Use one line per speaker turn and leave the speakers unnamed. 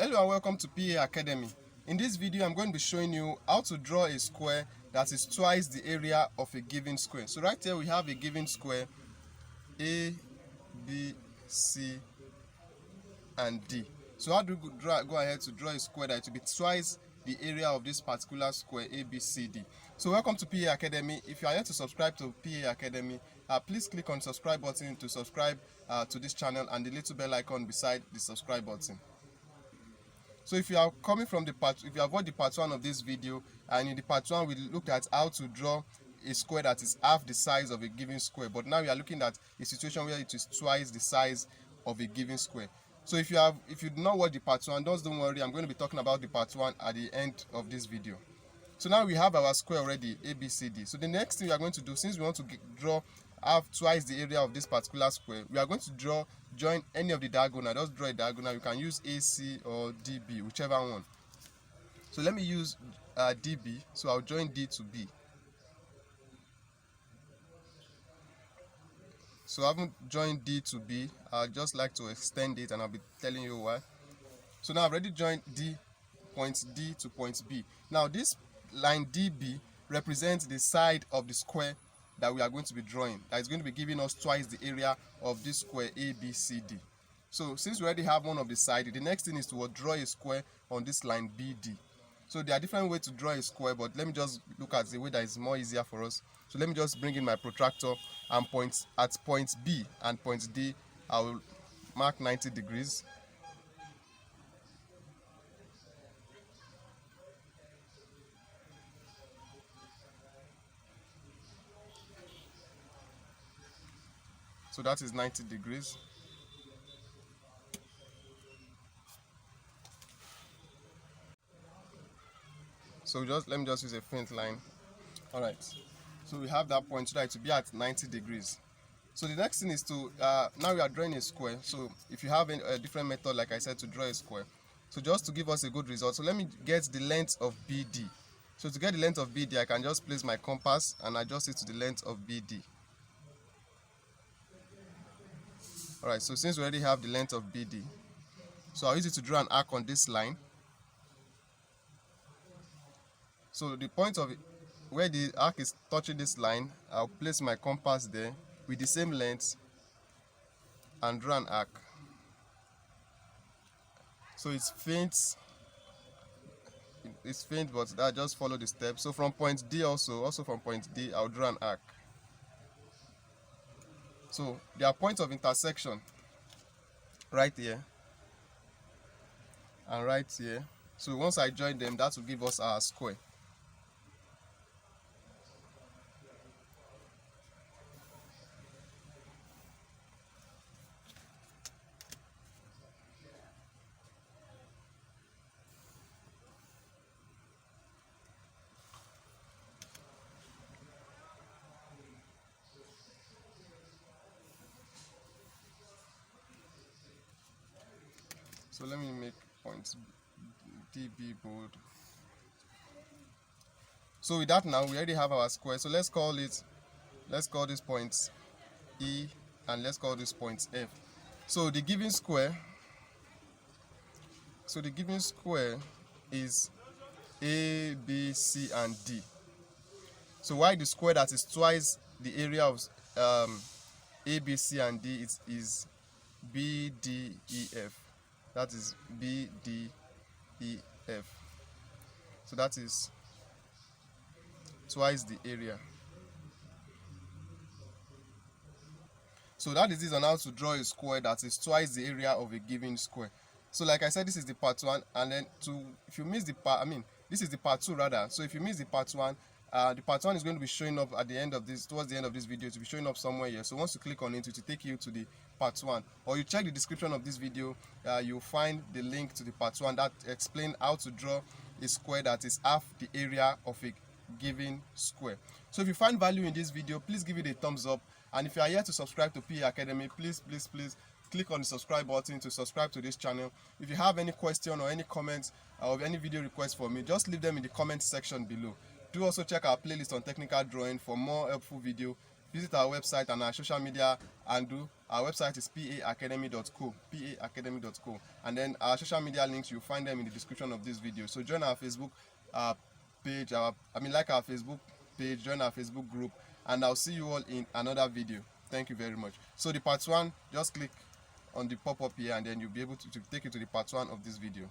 Hello and welcome to PA Academy. In this video, I'm going to be showing you how to draw a square that is twice the area of a given square. So right here we have a given square A, B, C, and D. So how do we go ahead to draw a square that will be twice the area of this particular square A, B, C, D? So welcome to PA Academy. If you are here to subscribe to PA Academy, please click on the subscribe button to subscribe to this channel and the little bell icon beside the subscribe button. So if you are coming from if you have watched the part 1 of this video, and in the part 1 we looked at how to draw a square that is half the size of a given square, but now we are looking at a situation where it is twice the size of a given square. So if you did not watch the part 1, don't worry, I'm going to be talking about the part 1 at the end of this video. So now we have our square already, ABCD. So the next thing we are going to do, since we want to draw have twice the area of this particular square, we are going to join any of the diagonal. Just draw a diagonal. You can use AC or DB, whichever one. So let me use DB. So I'll join D to B. So I haven't joined D to B. I'd just like to extend it, and I'll be telling you why. So now I've already joined point D to point B. Now this line DB represents the side of the square that we are going to be drawing. That is going to be giving us twice the area of this square ABCD. So since we already have one of the side, the next thing is to draw a square on this line BD. So there are different ways to draw a square, but let me just look at the way that is more easier for us. So let me just bring in my protractor and point at point B and point D. I will mark 90 degrees. So that is 90 degrees. So let me just use a faint line. Alright. So we have that point so that it will be at 90 degrees. So the next thing is to, now we are drawing a square. So if you have a different method, like I said, to draw a square. So just to give us a good result, so let me get the length of BD. So to get the length of BD, I can just place my compass and adjust it to the length of BD. Alright, so since we already have the length of BD, so I'll use it to draw an arc on this line. So the point of it, where the arc is touching this line, I'll place my compass there with the same length and draw an arc. So it's faint, but that just follow the steps. So from point D also from point D, I'll draw an arc. So there are points of intersection right here and right here. So once I join them, that will give us our square. So let me make points DB bold. So with that now, we already have our square. So let's call this point E, and let's call this point F. So the given square is A, B, C, and D. So why the square that is twice the area of A, B, C, and D is B, D, E, F. That is B, D, E, F. So that is twice the area. So that is it on how to draw a square that is twice the area of a given square. So like I said, this is the part 1, and then if you miss the part, this is the part 2 rather. So if you miss the part 1, the part 1 is going to be showing up at the end of this, towards the end of this video. To be showing up somewhere here. So once you click on it, it will take you to the part 1, or you check the description of this video, you'll find the link to the part 1 that explains how to draw a square that is half the area of a given square. So if you find value in this video, please give it a thumbs up, and if you are here to subscribe to PA Academy, please click on the subscribe button to subscribe to this channel. If you have any question or any comments or any video requests for me, just leave them in the comment section below. Do also check our playlist on technical drawing for more helpful video visit our website and our social media handle. Our website is paacademy.co, paacademy.co, and then our social media links, you'll find them in the description of this video. So join our Facebook page, like our Facebook page, join our Facebook group, and I'll see you all in another video. Thank you very much. So the part 1, just click on the pop-up here, and then you'll be able to take you to the part 1 of this video.